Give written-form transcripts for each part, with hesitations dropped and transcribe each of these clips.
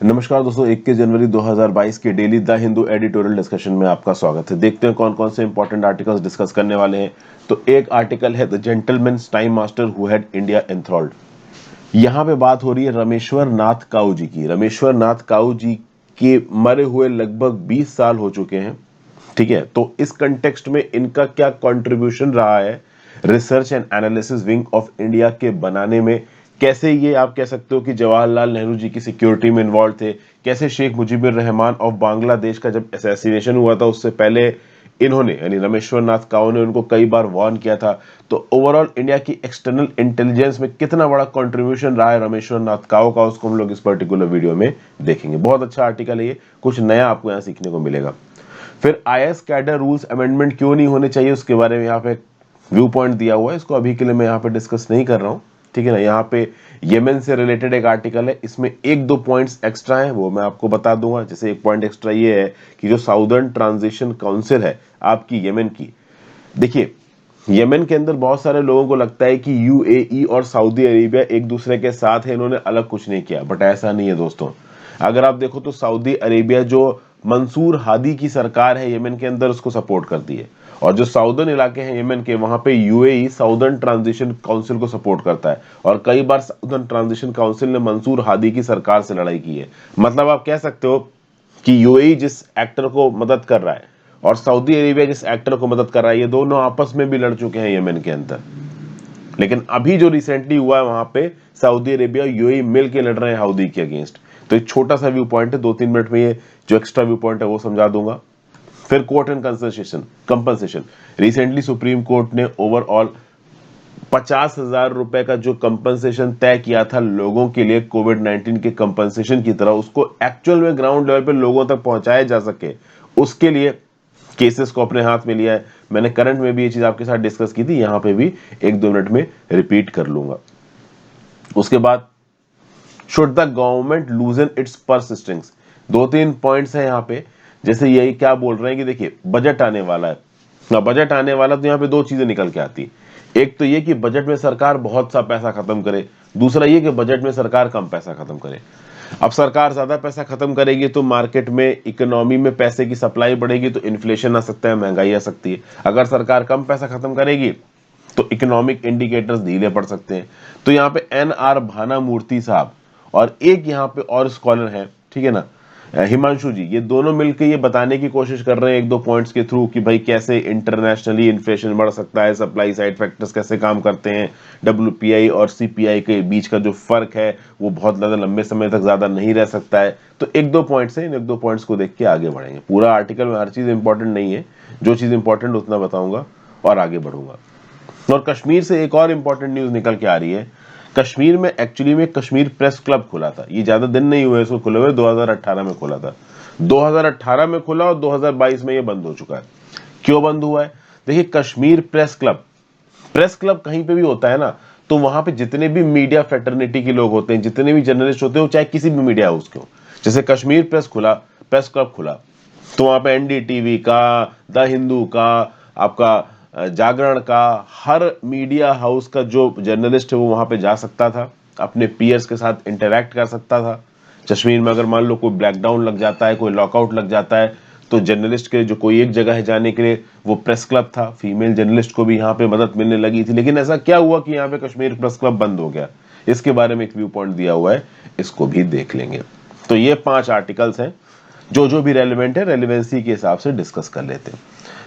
नमस्कार दोस्तों, 21 जनवरी 2022 के daily the Hindu editorial discussion में आपका स्वागत है। देखते हैं कौन कौन से इंपॉर्टेंट आर्टिकल्स डिस्कस करने वाले हैं। तो एक आर्टिकल है the gentleman's time master who had India enthralled. यहाँ पे बात हो रही है रामेश्वर नाथ काऊ जी की। रामेश्वर नाथ काऊ जी के मरे हुए लगभग 20 साल हो चुके हैं, ठीक है। तो इस कंटेक्स्ट में इनका क्या कंट्रीब्यूशन रहा है research and analysis wing of India के बनाने में, कैसे ये आप कह सकते हो कि जवाहरलाल नेहरू जी की सिक्योरिटी में इन्वॉल्व थे, कैसे शेख मुजीबुर रहमान ऑफ बांग्लादेश का जब असैसिनेशन हुआ था उससे पहले इन्होंने यानी रामेश्वर नाथ काऊ ने उनको कई बार वार्न किया था। तो ओवरऑल इंडिया की एक्सटर्नल इंटेलिजेंस में कितना बड़ा कंट्रीब्यूशन रहा है रामेश्वर नाथ काऊ का, उसको हम लोग इस पर्टिकुलर वीडियो में देखेंगे। बहुत अच्छा आर्टिकल है ये, कुछ नया आपको यहाँ सीखने को मिलेगा। फिर आईएएस कैडर रूल्स अमेंडमेंट क्यों नहीं होने चाहिए उसके बारे में यहाँ पे व्यू पॉइंट दिया हुआ है। इसको अभी के लिए मैं यहाँ पे डिस्कस नहीं कर रहा हूँ, ठीक है ना। यहाँ पे येमेन से रिलेटेड एक आर्टिकल है, इसमें एक दो पॉइंट्स एक्स्ट्रा हैं, वो मैं आपको बता दूंगा। जैसे एक पॉइंट एक्स्ट्रा ये है कि जो साउदर्न ट्रांजिशन काउंसिल है आपकी येमेन की, देखिए येमेन के अंदर बहुत सारे लोगों को लगता है कि यूएई और सऊदी अरेबिया एक दूसरे के साथ है, इन्होंने अलग कुछ नहीं किया, बट ऐसा नहीं है दोस्तों। अगर आप देखो तो सऊदी अरेबिया जो मंसूर हादी की सरकार है येमेन के अंदर, उसको सपोर्ट करती है, और जो साउदर्न इलाके हैं येमेन के, वहां पे यूएई साउदर्न ट्रांजिशन काउंसिल को सपोर्ट करता है। और कई बार साउदर्न ट्रांजिशन काउंसिल ने मंसूर हादी की सरकार से लड़ाई की है। मतलब आप कह सकते हो कि यूएई जिस एक्टर को मदद कर रहा है और सऊदी अरेबिया जिस एक्टर को मदद कर रहा है, ये दोनों आपस में भी लड़ चुके हैं येमेन के अंदर। लेकिन अभी जो रिसेंटली हुआ है वहां पे सऊदी अरेबिया यूएई मिल के लड़ रहे हैं हाउदी के अगेंस्ट। तो एक छोटा सा व्यू पॉइंट है, 2-3 मिनट में ये जो एक्स्ट्रा व्यू पॉइंट है वो समझा दूंगा। फिर court and compensation, recently supreme court ने ओवरऑल 50,000 रुपए का जो कंपनसेशन तय किया था लोगों के लिए कोविड-19 के कंपनसेशन की तरह, उसको एक्चुअल में ग्राउंड लेवल पे लोगों तक पहुंचाया जा सके, उसके लिए केसेस को अपने हाथ में लिया है। मैंने करंट में भी ये चीज आपके साथ डिस्कस की थी, यहां पे भी 1-2 मिनट में रिपीट कर लूंगा। उसके बाद should the government लूजन it's purse strings, 2-3 points है यहाँ पे। जैसे यही क्या बोल रहे हैं कि देखिए बजट आने वाला है ना, बजट आने वाला, तो यहाँ पे दो चीजें निकल के आती। एक तो ये कि बजट में सरकार बहुत सा पैसा खत्म करे, दूसरा ये कि बजट में सरकार कम पैसा खत्म करे। अब सरकार ज्यादा पैसा खत्म करेगी तो मार्केट में इकोनॉमी में पैसे की सप्लाई बढ़ेगी, तो इन्फ्लेशन आ सकता है, महंगाई आ सकती है। अगर सरकार कम पैसा खत्म करेगी तो इकोनॉमिक इंडिकेटर्स ढीले पड़ सकते हैं। तो यहाँ पे एन.आर. भानामूर्ति साहब और एक यहाँ पे और स्कॉलर है, ठीक है ना, हिमांशु जी, ये दोनों मिलकर ये बताने की कोशिश कर रहे हैं एक दो पॉइंट्स के थ्रू कि भाई कैसे इंटरनेशनली इन्फ्लेशन बढ़ सकता है, सप्लाई साइड फैक्टर्स कैसे काम करते हैं, डब्ल्यूपीआई और सीपीआई के बीच का जो फर्क है वो बहुत ज्यादा लंबे समय तक ज्यादा नहीं रह सकता है। तो एक दो पॉइंट्स है, इन एक दो पॉइंट्स को देख के आगे बढ़ेंगे। पूरा आर्टिकल में हर चीज इंपॉर्टेंट नहीं है, जो चीज इंपॉर्टेंट उतना बताऊंगा और आगे बढ़ूंगा। और कश्मीर से एक और इंपॉर्टेंट न्यूज निकल के आ रही है। कश्मीर में एक्चुअली में कश्मीर प्रेस क्लब खुला था, ये ज्यादा दिन नहीं हुए इसको खुले हुए, 2018 में खुला था। 2018 में खुला और 2022 में ये बंद हो चुका है। क्यों बंद हुआ है? देखिए कश्मीर प्रेस क्लब कहीं पे भी होता है ना, तो वहां पे जितने भी मीडिया फ्रेटर्निटी के लोग होते हैं, जितने भी जर्नलिस्ट होते हैं, चाहे किसी भी मीडिया हाउस के हो, जैसे कश्मीर प्रेस क्लब खुला, तो वहां पे एनडीटीवी का, द हिंदू का, आपका जागरण का, हर मीडिया हाउस का जो जर्नलिस्ट है वो वहां पे जा सकता था, अपने पीयर्स के साथ इंटरैक्ट कर सकता था। कश्मीर में अगर मान लो कोई ब्लैकडाउन लग जाता है, कोई लॉकआउट लग जाता है, तो जर्नलिस्ट के जो कोई एक जगह है जाने के लिए वो प्रेस क्लब था। फीमेल जर्नलिस्ट को भी यहाँ पे मदद मिलने लगी थी। लेकिन ऐसा क्या हुआ कि यहाँ पे कश्मीर प्रेस क्लब बंद हो गया, इसके बारे में एक व्यू पॉइंट दिया हुआ है, इसको भी देख लेंगे। तो ये 5 आर्टिकल्स हैं, जो भी रेलिवेंट है रेलिवेंसी के हिसाब से डिस्कस कर लेते हैं।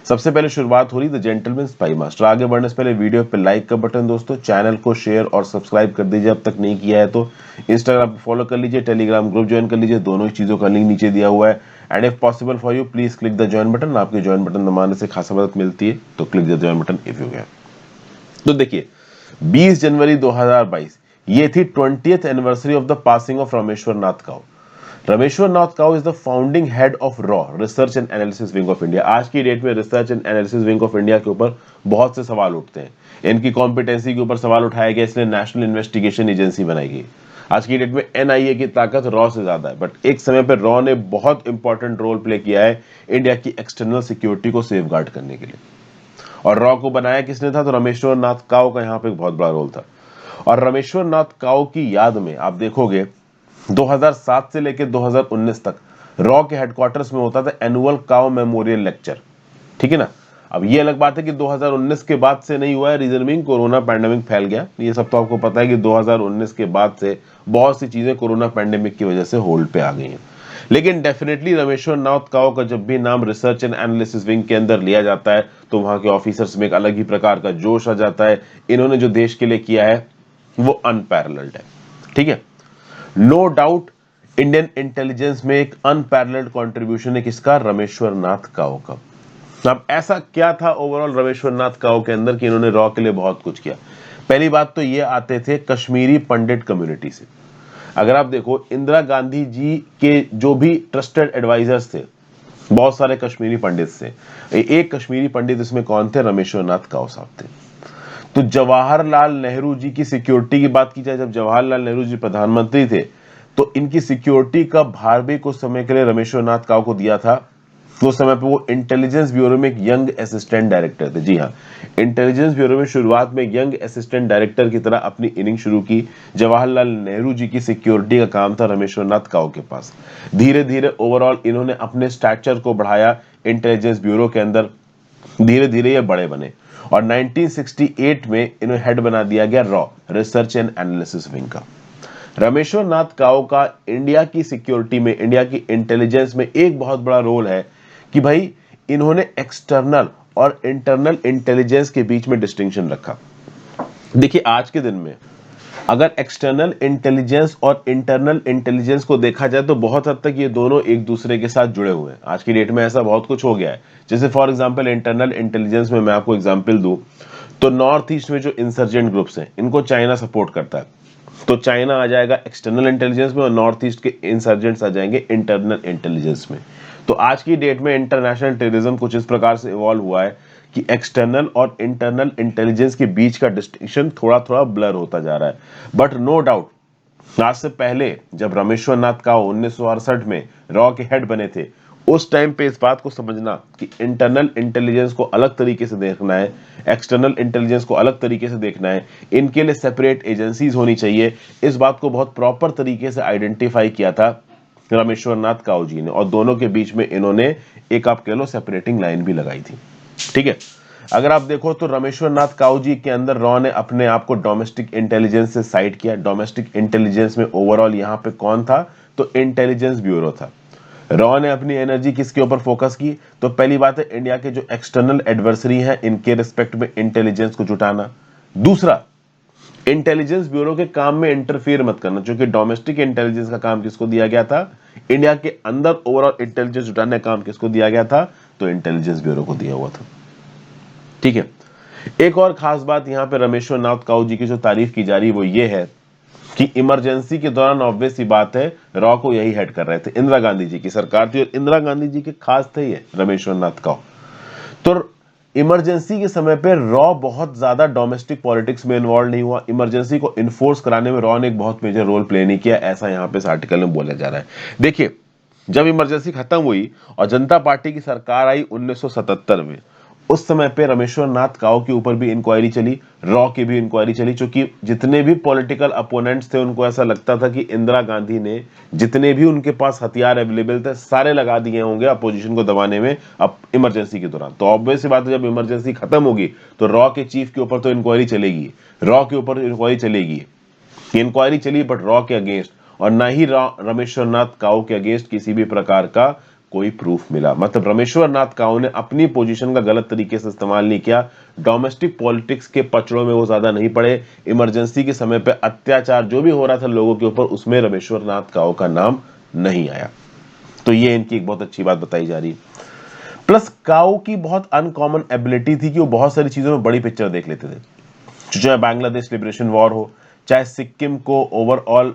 सबसे पहले शुरुआत हो रही द जेंटलमैन स्पाई मास्टर। आगे बढ़ने से पहले वीडियो पे लाइक का बटन दोस्तों, चैनल को शेयर और सब्सक्राइब कर दीजिए अब तक नहीं किया है तो। इंस्टाग्राम पे फॉलो कर लीजिए, टेलीग्राम ग्रुप ज्वाइन कर लीजिए, दोनों ही चीजों का लिंक नीचे दिया हुआ है। And if possible for you please click the join button, आपके ज्वाइन बटन दबाने से खासा मदद मिलती है, तो click the join button if you can. तो देखिए 20 जनवरी 2022 ये थी 20th anniversary of the passing of Rameshwar Nath cow. Rameshwar Nath cow is the founding head of raw research and analysis wing of India. आज की डेट में research and analysis wing of India के ऊपर बहुत से सवाल उठते हैं। इनकी कॉम्पिटेंसी के ऊपर सवाल उठाया गया, इसलिए नेशनल इन्वेस्टिगेशन एजेंसी बनाई गई। आज की डेट में एनआईए की ताकत रॉ से ज्यादा है, बट एक समय पर रॉ ने बहुत इंपॉर्टेंट रोल प्ले किया है इंडिया की एक्सटर्नल सिक्योरिटी को सेफगार्ड करने के लिए। और रॉ को बनाया किसने था? तो रामेश्वर नाथ काऊ का यहाँ पे एक बहुत बड़ा रोल था। और रामेश्वर नाथ काऊ की याद में आप देखोगे 2007 से लेकर 2019 तक रॉ के हेडक्वार्टर्स में होता था एनुअल काउ मेमोरियल लेक्चर, ठीक है ना। अब ये अलग बात है कि 2019 के बाद से नहीं हुआ है, रीजन बीइंग कोरोना पैंडेमिक फैल गया। ये सब तो आपको पता है कि 2019 के बाद से बहुत सी चीजें कोरोना पैंडेमिक की वजह से होल्ड पे आ गई हैं। लेकिन डेफिनेटली रामेश्वर नाथ काओ का जब भी नाम रिसर्च एंड एनालिसिस विंग के अंदर लिया जाता है तो वहां के ऑफिसर्स में एक अलग ही प्रकार का जोश आ जाता है। इन्होंने जो देश के लिए किया है वो अनपैरेलल्ड है, ठीक है। नो डाउट इंडियन इंटेलिजेंस में एक अनपैरेलल्ड कंट्रीब्यूशन है किसका, रामेश्वर नाथ काओ का। अब ऐसा क्या था ओवरऑल रामेश्वर नाथ काओ के अंदर कि इन्होंने रॉ के लिए बहुत कुछ किया। पहली बात तो ये आते थे कश्मीरी पंडित कम्युनिटी से। अगर आप देखो इंदिरा गांधी जी के जो भी ट्रस्टेड एडवाइजर्स थे बहुत सारे कश्मीरी पंडित थे। एक कश्मीरी पंडित इसमें कौन थे, रामेश्वर नाथ काओ साहब थे। तो जवाहरलाल नेहरू जी की सिक्योरिटी की बात की जाए, जब जवाहरलाल नेहरू जी प्रधानमंत्री थे तो इनकी सिक्योरिटी का भार भी कुछ समय के लिए रामेश्वर नाथ काओ को दिया था। उस समय पे वो इंटेलिजेंस ब्यूरो में एक यंग असिस्टेंट डायरेक्टर थे। जी हाँ, इंटेलिजेंस ब्यूरो में शुरुआत में यंग असिस्टेंट डायरेक्टर की तरह अपनी इनिंग शुरू की। जवाहरलाल नेहरू जी की सिक्योरिटी का काम था रामेश्वर नाथ काओ के पास। धीरे धीरे ओवरऑल इन्होंने अपने स्टैचर को बढ़ाया इंटेलिजेंस ब्यूरो के अंदर, धीरे धीरे ये बड़े बने और 1968 में इन्हें हेड बना दिया गया raw, research and analysis wing का। रामेश्वर नाथ काओ का इंडिया की सिक्योरिटी में, इंडिया की इंटेलिजेंस में एक बहुत बड़ा रोल है कि भाई इन्होंने एक्सटर्नल और इंटरनल इंटेलिजेंस के बीच में डिस्टिंक्शन रखा। देखिए आज के दिन में अगर एक्सटर्नल इंटेलिजेंस और इंटरनल इंटेलिजेंस को देखा जाए तो बहुत हद तक ये दोनों एक दूसरे के साथ जुड़े हुए हैं। आज की डेट में ऐसा बहुत कुछ हो गया है। जैसे फॉर एग्जांपल इंटरनल इंटेलिजेंस में मैं आपको एग्जांपल दूं तो नॉर्थ ईस्ट में जो इंसर्जेंट ग्रुप्स हैं इनको चाइना सपोर्ट करता है, तो चाइना आ जाएगा एक्सटर्नल इंटेलिजेंस में और नॉर्थ ईस्ट के इंसर्जेंट्स आ जाएंगे इंटरनल इंटेलिजेंस में। तो आज की डेट में इंटरनेशनल टेररिज्म कुछ इस प्रकार से इवॉल्व हुआ है कि एक्सटर्नल और इंटरनल इंटेलिजेंस के बीच का डिस्टिंक्शन थोड़ा थोड़ा ब्लर होता जा रहा है। बट नो डाउट आज से पहले जब रामेश्वर नाथ काओ 1968 में रॉ के हेड बने थे उस टाइम पे इस बात को समझना कि इंटरनल इंटेलिजेंस को अलग तरीके से देखना है, एक्सटर्नल इंटेलिजेंस को अलग तरीके से देखना है, इनके लिए सेपरेट एजेंसीज होनी चाहिए, इस बात को बहुत प्रॉपर तरीके से आइडेंटिफाई किया था रामेश्वर नाथ काओ जी ने और दोनों के बीच में इन्होंने एक आप कह लो सेपरेटिंग लाइन भी लगाई थी, ठीक है। अगर आप देखो तो रामेश्वर नाथ काओ जी के अंदर रॉ ने अपने आप को डोमेस्टिक इंटेलिजेंस से साइड किया। डोमेस्टिक इंटेलिजेंस में ओवरऑल यहां पे कौन था, तो इंटेलिजेंस ब्यूरो था। रॉ ने अपनी एनर्जी किसके ऊपर फोकस की, तो पहली बात है इंडिया के जो एक्सटर्नल एडवर्सरी हैं इनके रिस्पेक्ट में इंटेलिजेंस को जुटाना। दूसरा, इंटेलिजेंस ब्यूरो के काम में इंटरफियर मत करना, क्योंकि डोमेस्टिक इंटेलिजेंस का काम किसको दिया गया था, इंडिया के अंदर ओवरऑल इंटेलिजेंस जुटाने का काम किसको दिया गया था, तो इंटेलिजेंस ब्यूरो को दिया हुआ था, ठीक है। एक और खास बात यहां पे रामेश्वर नाथ काओ जी की जो तारीफ की जा रही है वो ये है कि इमरजेंसी के दौरान ऑब्वियस सी बात है रॉ को यही हेड कर रहे थे, इंदिरा गांधी जी की सरकार थी और इंदिरा गांधी जी के खास थे ये रामेश्वर नाथ काओ। तो इमरजेंसी के समय पे रॉ बहुत ज्यादा डोमेस्टिक पॉलिटिक्स में इन्वॉल्व नहीं हुआ। इमरजेंसी को इन्फोर्स कराने में रॉ ने एक बहुत मेजर रोल प्ले नहीं किया, ऐसा यहां पे इस आर्टिकल में बोला जा रहा है। देखिए जब इमरजेंसी खत्म हुई और जनता पार्टी की सरकार आई 1977 में, उस समय पे रामेश्वर नाथ काओ के ऊपर भी इंक्वायरी चली, रॉ की भी इंक्वायरी चली, क्योंकि जितने भी पॉलिटिकल अपोनेंट्स थे उनको ऐसा लगता था कि इंदिरा गांधी ने जितने भी उनके पास हथियार अवेलेबल थे सारे लगा दिए होंगे अपोजिशन को दबाने में अब इमरजेंसी के दौरान। तो ऑब्वियस सी बात है जब इमरजेंसी खत्म होगी तो रॉ के चीफ के ऊपर तो इंक्वायरी चलेगी, रॉ के ऊपर इंक्वायरी चलेगी। इंक्वायरी चली बट रॉ के अगेंस्ट, और ना ही रामेश्वर नाथ काओ के अगेंस्ट किसी भी प्रकार का कोई प्रूफ मिला। मतलब रामेश्वर नाथ काओ ने अपनी पोजीशन का गलत तरीके से इस्तेमाल नहीं किया, डोमेस्टिक पॉलिटिक्स के पचड़ों में वो ज्यादा नहीं पड़े। इमरजेंसी के समय पे अत्याचार जो भी हो रहा था लोगों के ऊपर उसमें रामेश्वर नाथ काओ का नाम नहीं आया। तो ये इनकी एक बहुत अच्छी बात बताई जा रही है। प्लस काओ की बहुत अनकॉमन एबिलिटी थी कि वो बहुत सारी चीजों में बड़ी पिक्चर देख लेते थे। चाहे बांग्लादेश लिबरेशन वॉर हो, चाहे सिक्किम को ओवरऑल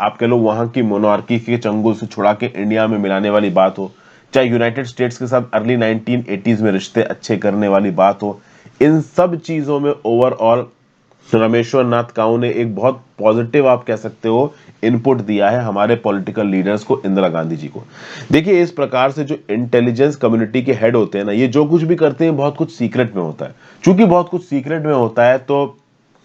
आप कह लो वहां की मोनार्की के चंगुल से छुड़ा के इंडिया में मिलाने वाली बात हो, चाहे यूनाइटेड स्टेट्स के साथ अर्ली 1980s में रिश्ते अच्छे करने वाली बात हो, इन सब चीजों में ओवरऑल रामेश्वर नाथ काओ ने एक बहुत पॉजिटिव आप कह सकते हो इनपुट दिया है हमारे पॉलिटिकल लीडर्स को, इंदिरा गांधी जी को। देखिए इस प्रकार से जो इंटेलिजेंस कम्युनिटी के हेड होते हैं ना, ये जो कुछ भी करते हैं बहुत कुछ सीक्रेट में होता है। चूंकि बहुत कुछ सीक्रेट में होता है तो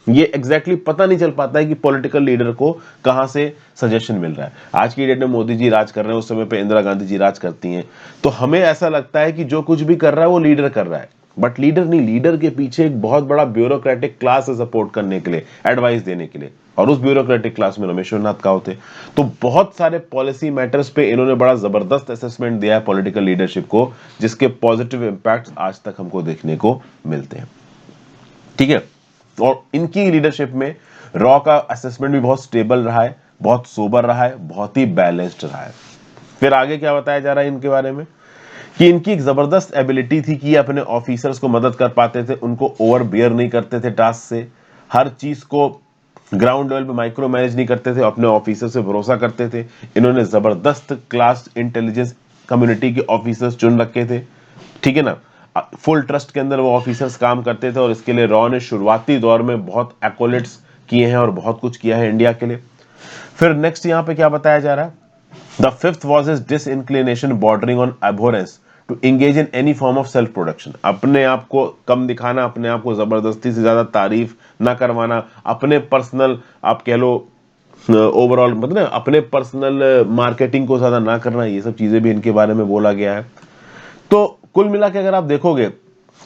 ये एग्जैक्टली पता नहीं चल पाता है कि पॉलिटिकल लीडर को कहां से सजेशन मिल रहा है। आज की डेट में मोदी जी राज कर रहे हैं, उस समय पे इंदिरा गांधी जी राज करती हैं, तो हमें ऐसा लगता है कि जो कुछ भी कर रहा है वो लीडर कर रहा है, बट लीडर नहीं, लीडर के पीछे एक बहुत बड़ा ब्यूरोक्रेटिक क्लास है सपोर्ट करने के लिए, एडवाइस देने के लिए, और उस ब्यूरोक्रेटिक क्लास में रामेश्वर नाथ काउ थे। तो बहुत सारे पॉलिसी मैटर्स पे इन्होंने बड़ा जबरदस्त असेसमेंट दिया है पॉलिटिकल लीडरशिप को, जिसके पॉजिटिव इंपैक्ट आज तक हमको देखने को मिलते हैं। ठीक है, और इनकी लीडरशिप में रॉ का असेसमेंट भी बहुत स्टेबल रहा है, बहुत सोबर रहा है, बहुत ही बैलेंस्ड रहा है। फिर आगे क्या बताया जा रहा है इनके बारे में, कि इनकी एक जबरदस्त एबिलिटी थी कि ये अपने ऑफिसर्स को मदद कर पाते थे, उनको ओवर बियर नहीं करते थे टास्क से, हर चीज को ग्राउंड लेवल पे माइक्रो मैनेज नहीं करते थे, अपने ऑफिसर से भरोसा करते थे। इन्होंने जबरदस्त क्लास इंटेलिजेंस कम्युनिटी के ऑफिसर्स चुन रखे थे, ठीक है ना, फुल ट्रस्ट के अंदर वो ऑफिसर्स काम करते थे, और इसके लिए रॉ ने शुरुआती दौर में बहुत एक्कोलेट्स किए हैं और बहुत कुछ किया है इंडिया के लिए। फिर नेक्स्ट यहां पे क्या बताया जा रहा है, the fifth was his disinclination bordering on abhorrence to engage in any form of self production. अपने आप को कम दिखाना, अपने आप को जबरदस्ती से ज्यादा तारीफ ना करवाना, अपने पर्सनल आप कह लो ओवरऑल मतलब अपने पर्सनल मार्केटिंग को ज्यादा ना करना, ये सब चीजें भी इनके बारे में बोला गया है। तो कुल मिला के अगर आप देखोगे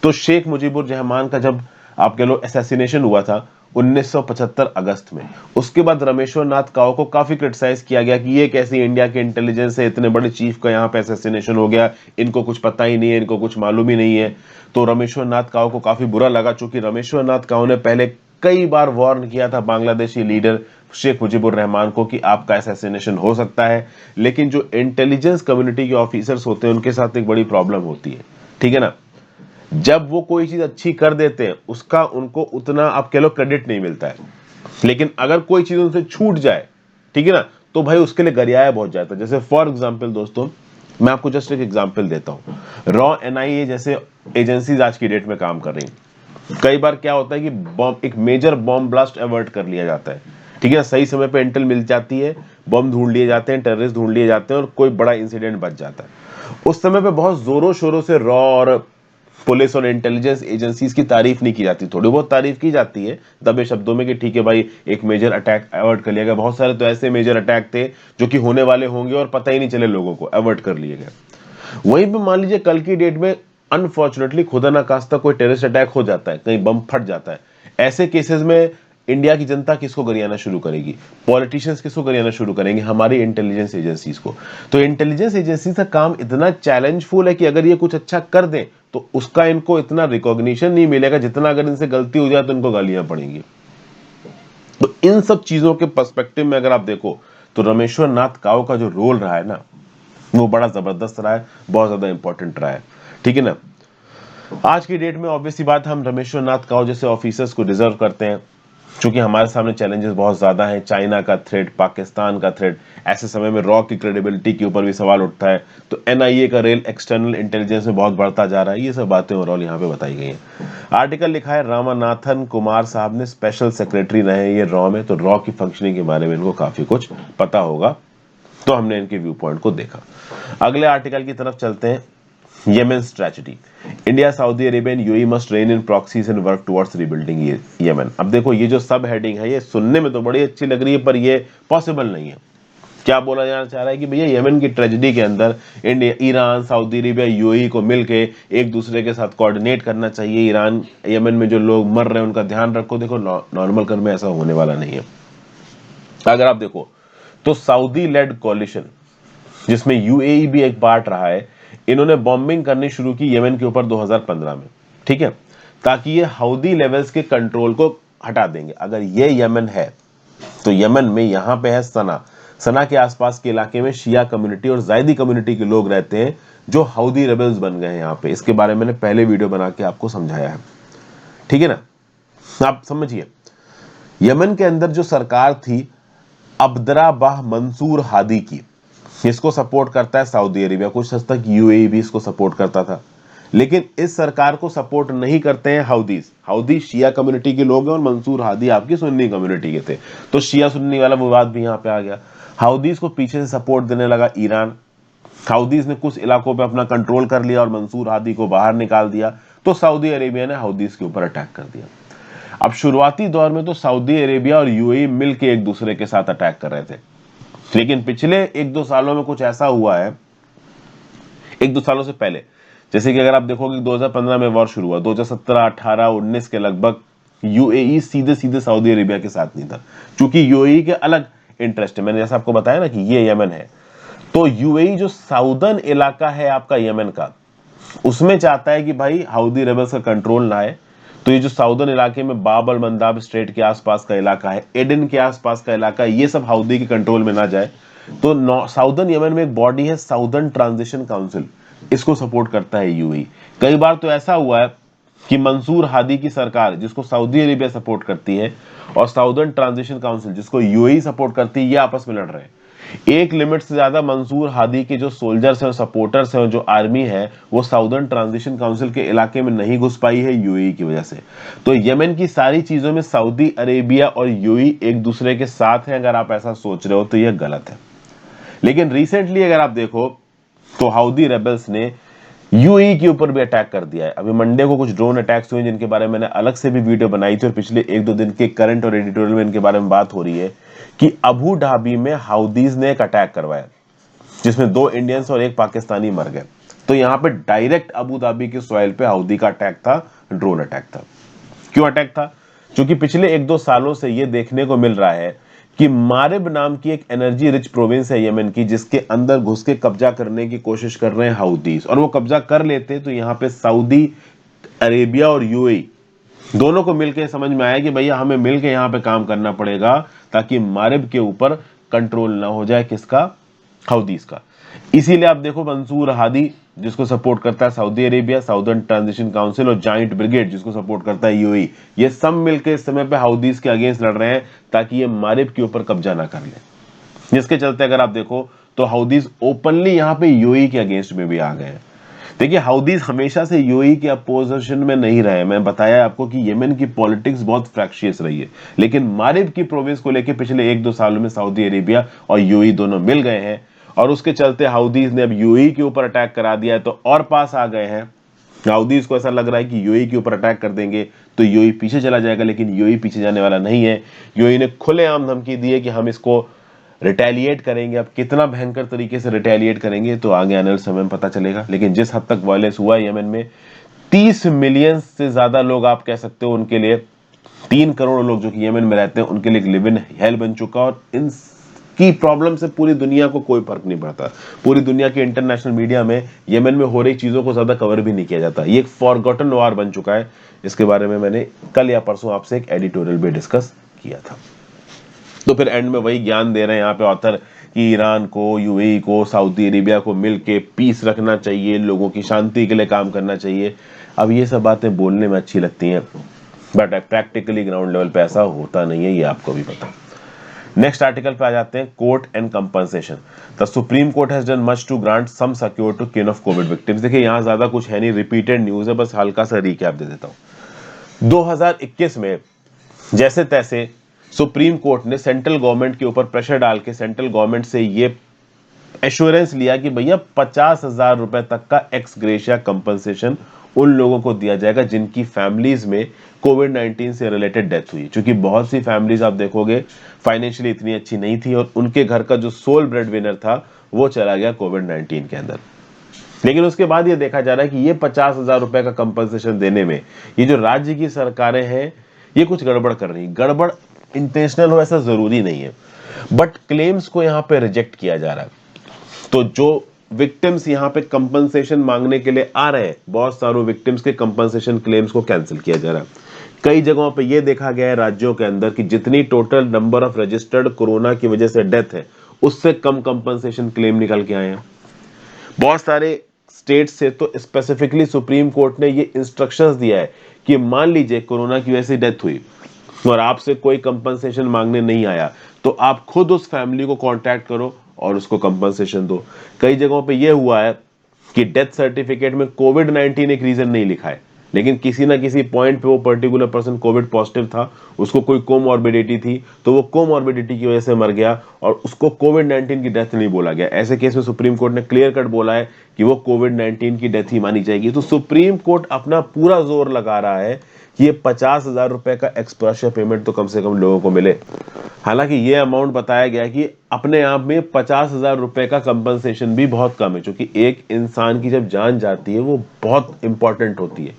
तो शेख मुजीबुर रहमान का जब आप कह लो असैसिनेशन हुआ था 1975 अगस्त में, उसके बाद रामेश्वर नाथ काउ को काफी क्रिटिसाइज किया गया कि ये कैसी इंडिया के इंटेलिजेंस है, इतने बड़े चीफ का यहाँ पे असैसिनेशन हो गया, इनको कुछ पता ही नहीं है, इनको कुछ मालूम ही नहीं है। तो रामेश्वर नाथ काउ को काफी बुरा लगा, चूंकि रामेश्वर नाथ काउ ने पहले कई बार वार्न किया था बांग्लादेशी लीडर शेख मुजीबुर रहमान को कि आपका असैसिनेशन हो सकता है। लेकिन जो इंटेलिजेंस कम्युनिटी के ऑफिसर्स होते हैं उनके साथ एक बड़ी प्रॉब्लम होती है, ठीक है ना, जब वो कोई चीज अच्छी कर देते हैं उसका उनको उतना आप कह लो क्रेडिट नहीं मिलता है, लेकिन अगर कोई चीज उनसे छूट जाए, ठीक है ना, तो भाई उसके लिए गरियाया बहुत जाता है। जैसे फॉर एग्जांपल दोस्तों, मैं आपको जस्ट एक एग्जांपल देता हूं, रॉ एनआईए जैसे एजेंसीज आज की डेट में काम कर रही हैं, कई बार क्या होता है कि बॉम्ब, एक मेजर बॉम्ब ब्लास्ट अवॉइड कर लिया जाता है, ठीक है, सही समय पे इंटेल मिल जाती है, बम ढूंढ लिए जाते हैं, टेररिस्ट ढूंढ लिए जाते हैं, और कोई बड़ा इंसिडेंट बच जाता है। उस समय पे बहुत जोरों शोरों से रॉ और पुलिस और इंटेलिजेंस एजेंसीज की तारीफ नहीं की जाती, थोड़ी बहुत तारीफ की जाती है दबे शब्दों में कि ठीक है भाई एक मेजर अटैक अवॉइड कर लिया गया। बहुत सारे तो ऐसे मेजर अटैक थे जो कि होने वाले होंगे और पता ही नहीं चले लोगों को, अवॉइड कर लिए गए। वहीं पे मान लीजिए कल की डेट में अनफॉर्चुनेटली खुदा ना खास्ता कोई टेररिस्ट अटैक हो जाता है, कहीं बम फट जाता है, ऐसे केसेस में इंडिया की जनता किसको गरियाना शुरू करेगी, पॉलिटिशियंस किसको गरियाना शुरू करेंगे, हमारी इंटेलिजेंस एजेंसीज को। तो इंटेलिजेंस एजेंसी का काम इतना चैलेंजफुल है कि अगर ये कुछ अच्छा कर दें तो उसका इनको इतना रिकॉग्निशन नहीं मिलेगा जितना अगर इनसे गलती हो जाए तो इनको गालियां पड़ेंगी। तो इन सब चीजों के पर्सपेक्टिव में अगर आप देखो तो रामेश्वर नाथ काउ का जो रोल रहा है ना, वो बड़ा जबरदस्त रहा है, बहुत ज्यादा इंपॉर्टेंट रहा है, ठीक है ना। आज की डेट में ऑब्वियसली बात, हम रामेश्वर नाथ काउ जैसे ऑफिसर्स को डिजर्व करते हैं, क्योंकि हमारे सामने चैलेंजेस बहुत ज्यादा हैं, चाइना का थ्रेट, पाकिस्तान का थ्रेट, ऐसे समय में रॉ की क्रेडिबिलिटी के ऊपर भी सवाल उठता है, तो एनआईए का रेल एक्सटर्नल इंटेलिजेंस में बहुत बढ़ता जा रहा है। ये सब बातें ओवरऑल यहाँ पे बताई गई हैं। आर्टिकल लिखा है रामानाथन कुमार साहब ने स्पेशल सेक्रेटरी रहे हैं ये रॉ में, तो रॉ की फंक्शनिंग के बारे में इनको काफी कुछ पता होगा, तो हमने इनके व्यू पॉइंट को देखा। अगले आर्टिकल की तरफ चलते हैं, Yemen's tragedy. India, Saudi Arabia and UAE must rein in proxies and work towards rebuilding Yemen. अब देखो ये जो सब हेडिंग है ये सुनने में तो बड़ी अच्छी लग रही है पर ये पॉसिबल नहीं है। क्या बोला जाना चाह रहा है कि भैया यमन की ट्रेजेडी के अंदर India, Iran, Saudi Arabia, UAE को मिलके एक दूसरे के साथ कोऑर्डिनेट करना चाहिए। ईरान, यमन में जो लोग मर रहे हैं उनका ध्यान रखो। देखो नॉर्मल कर में ऐसा होने वाला नहीं है। अगर आप देखो तो सऊदी लेड कोलिशन जिसमें यूएई भी एक पार्ट रहा है, इन्होंने बॉम्बिंग करनी शुरू की यमन के ऊपर 2015 में, ठीक है, ताकि ये हौदी लेवल्स के कंट्रोल को हटा देंगे। अगर ये यमन है तो यमन में यहां पे है सना, सना के आसपास के इलाके में शिया कम्युनिटी और जायदी कम्युनिटी के लोग रहते हैं जो हौदी रेबल्स बन गए हैं यहाँ पे। इसके बारे में मैंने पहले वीडियो बना के आपको समझाया है, ठीक है ना। आप समझिए, यमन के अंदर जो सरकार थी अब्दरा बाह मंसूर हादी की, इसको सपोर्ट करता है सऊदी अरेबिया, कुछ हद तक यूएई भी इसको सपोर्ट करता था, लेकिन इस सरकार को सपोर्ट नहीं करते हैं हाउदीज। हाउदी शिया कम्युनिटी के लोग हैं और मंसूर हादी आपकी सुन्नी कम्युनिटी के थे, तो शिया सुन्नी वाला विवाद भी यहाँ पे आ गया। हाउदीज को पीछे से सपोर्ट देने लगा ईरान, हाउदीज ने कुछ इलाकों पे अपना कंट्रोल कर लिया और मंसूर हादी को बाहर निकाल दिया, तो सऊदी अरेबिया ने हाउदीज के ऊपर अटैक कर दिया। अब शुरुआती दौर में तो सऊदी अरेबिया और यूएई मिल के एक दूसरे के साथ अटैक कर रहे थे, लेकिन पिछले 1-2 सालों में कुछ ऐसा हुआ है, 1-2 सालों से पहले, जैसे कि अगर आप देखोगे 2015 में वॉर शुरू हुआ, 2017, 18, 19 के लगभग यूएई सीधे सीधे सऊदी अरेबिया के साथ नहीं था, क्योंकि यूएई के अलग इंटरेस्ट है। मैंने जैसा आपको बताया ना कि ये यमन है, तो यूएई जो साउदर्न इलाका है आपका यमन का, उसमें चाहता है कि भाई हाउदी रेबल्स का कंट्रोल ना आए। तो ये जो साउदर्न इलाके में बाब अल मंदाब स्ट्रेट के आसपास का इलाका है, एडन के आसपास का इलाका है, ये सब हाउदी के कंट्रोल में ना जाए। तो साउदर्न यमन में एक बॉडी है साउदर्न ट्रांजिशन काउंसिल, इसको सपोर्ट करता है यूएई। कई बार तो ऐसा हुआ है कि मंसूर हादी की सरकार, जिसको सऊदी अरेबिया सपोर्ट करती है, और साउदर्न ट्रांजिशन काउंसिल, जिसको यूएई सपोर्ट करती है, ये आपस में लड़ रहे हैं। एक लिमिट से ज्यादा मंसूर हादी के जो सोल्जर्स हैं, सपोर्टर्स हैं, जो आर्मी है, वो साउदर्न ट्रांजिशन काउंसिल के इलाके में नहीं घुस पाई है यूएई की वजह से। तो यमन की सारी चीजों में सऊदी अरेबिया और यूएई एक दूसरे के साथ हैं, अगर आप ऐसा सोच रहे हो तो यह गलत है। लेकिन रिसेंटली अगर आप देखो तो हाउदी रेबल्स ने यूएई के ऊपर भी अटैक कर दिया है। अभी मंडे को कुछ ड्रोन अटैक्स हुए, जिनके बारे में मैंने अलग से भी वीडियो बनाई थी, और पिछले 1-2 दिन के करंट और एडिटोरियल में इनके बारे में बात हो रही है कि अबू धाबी में हाउदीज ने एक अटैक करवाया, जिसमें 2 इंडियंस और 1 पाकिस्तानी मर गए। तो यहाँ पे डायरेक्ट अबू धाबी के सॉइल पे हाउदी का अटैक था, ड्रोन अटैक था। क्यों अटैक था? क्योंकि पिछले 1-2 सालों से ये देखने को मिल रहा है कि मारिब नाम की एक एनर्जी रिच प्रोविंस है यमन की, जिसके अंदर घुस के कब्जा करने की कोशिश कर रहे हैं हाउदीज, और वो कब्जा कर लेते तो यहाँ पे सऊदी अरेबिया और यूएई दोनों को मिलकर समझ में आया कि भैया हमें मिलकर यहाँ पे काम करना पड़ेगा, ताकि मारिब के ऊपर कंट्रोल ना हो जाए किसका? हाउदीज का। इसीलिए आप देखो मंसूर हादी, जिसको सपोर्ट करता है Saudi Arabia, southern transition council, और जाइंट ब्रिगेड, जिसको सपोर्ट करता है यूएई, ये सब मिलकर इस समय पे हाउदीज के अगेंस्ट लड़ रहे हैं, ताकि ये मारिब के ऊपर कब्जा ना कर ले। जिसके चलते अगर आप देखो तो हाउदीज ओपनली यहाँ पे यूएई के अगेंस्ट में भी आ गए हैं। देखिए, हाउदीज हमेशा से यूएई के अपोजिशन में नहीं रहे। मैं बताया आपको कि यमन की पॉलिटिक्स बहुत फ्रैक्शियस रही है, लेकिन मारिब की प्रोविंस को लेकर पिछले 1-2 सालों में सऊदी अरेबिया और यूएई दोनों मिल गए हैं, और उसके चलते हाउदीज ने अब यूएई के ऊपर अटैक करा दिया है, तो और पास आ गए हैं। हाउदीज को ऐसा लग रहा है कि यूएई के ऊपर अटैक कर देंगे तो यूएई पीछे चला जाएगा, लेकिन यूएई पीछे जाने वाला नहीं है। यूएई ने खुलेआम धमकी दी है कि हम इसको रिटेलिएट करेंगे। अब कितना भयंकर तरीके से रिटेलिएट करेंगे तो आगे आने वाले समय में पता चलेगा, लेकिन जिस हद तक वायलेंस हुआ है यमन में, 30 मिलियन से ज्यादा लोग, आप कह सकते हो उनके लिए 3 करोड़ लोग जो कि यमन में रहते हैं, उनके लिए एक लिव इन हेल बन चुका। और इनकी प्रॉब्लम से पूरी दुनिया को कोई फर्क नहीं पड़ता। पूरी दुनिया के इंटरनेशनल मीडिया में यमन में हो रही चीजों को ज्यादा कवर भी नहीं किया जाता। ये एक फॉरगॉटन वॉर बन चुका है। इसके बारे में मैंने कल या परसों आपसे एक एडिटोरियल भी डिस्कस किया था। तो फिर एंड में वही ज्ञान दे रहे हैं यहाँ पे ऑथर कि ईरान को, यूएई को, सऊदी अरेबिया को मिलके पीस रखना चाहिए, लोगों की शांति के लिए काम करना चाहिए। अब ये सब बातें बोलने में अच्छी लगती हैं, बट प्रैक्टिकली ग्राउंड लेवल पे ऐसा होता नहीं है, ये आपको भी पता। नेक्स्ट आर्टिकल पे आ जाते हैं, court and compensation. The supreme court has done much to grant some succour to kin of Covid victims. देखिए, यहाँ ज्यादा कुछ है नहीं, रिपीटेड न्यूज है, बस हल्का सा रिकैप दे देता हूँ। 2021 में जैसे तैसे सुप्रीम कोर्ट ने सेंट्रल गवर्नमेंट के ऊपर प्रेशर डाल के सेंट्रल गवर्नमेंट से ये एश्योरेंस लिया कि भैया 50,000 रुपए तक का एक्स ग्रेशिया कंपनसेशन उन लोगों को दिया जाएगा जिनकी फैमिलीज में कोविड-19 से रिलेटेड डेथ हुई। क्योंकि बहुत सी फैमिलीज आप देखोगे फाइनेंशियली इतनी अच्छी नहीं थी, और उनके घर का जो सोल ब्रेड विनर था वो चला गया कोविड-19 के अंदर। लेकिन उसके बाद ये देखा जा रहा है कि ये 50,000 रुपए का कंपनसेशन देने में ये जो राज्य की सरकारें हैं, ये कुछ गड़बड़ कर रही। गड़बड़ इंटेंशनल हो ऐसा जरूरी नहीं है, बट क्लेम्स को यहाँ पे रिजेक्ट किया जा रहा है। तो जो विक्टिम्स यहाँ पे कंपनसेशन मांगने के लिए आ रहे हैं, बहुत सारे विक्टिम्स के कंपनसेशन क्लेम्स को कैंसिल किया जा रहा है। कई जगहों पे ये देखा गया है राज्यों के अंदर कि जितनी total number of registered corona की वजह से डेथ है, उससे कम कंपनसेशन क्लेम निकल के आए हैं। बहुत सारे स्टेट से तो स्पेसिफिकली सुप्रीम कोर्ट ने ये इंस्ट्रक्शंस दिया है कि मान लीजिए कोरोना की वजह से डेथ हुई और आपसे कोई कंपनसेशन मांगने नहीं आया, तो आप खुद उस फैमिली को कांटेक्ट करो और उसको कंपनसेशन दो। कई जगहों पे ये हुआ है कि डेथ सर्टिफिकेट में कोविड-19 एक रीजन नहीं लिखा है, लेकिन किसी ना किसी पॉइंट पे वो पर्टिकुलर पर्सन कोविड पॉजिटिव था, उसको कोई कोमॉर्बिडिटी थी, तो वो कोमॉर्बिडिटी की वजह से मर गया और उसको कोविड-19 की डेथ नहीं बोला गया। ऐसे केस में सुप्रीम कोर्ट ने क्लियर कट बोला है कि वो कोविड-19 की डेथ ही मानी जाएगी। तो सुप्रीम कोर्ट अपना पूरा जोर लगा रहा है कि ये 50,000 रुपए का एक्सग्रेशिया पेमेंट तो कम से कम लोगों को मिले। हालांकि ये अमाउंट बताया गया कि अपने आप में 50,000 रुपए का कंपनसेशन भी बहुत कम है, क्योंकि एक इंसान की जब जान जाती है वो बहुत इंपॉर्टेंट होती है।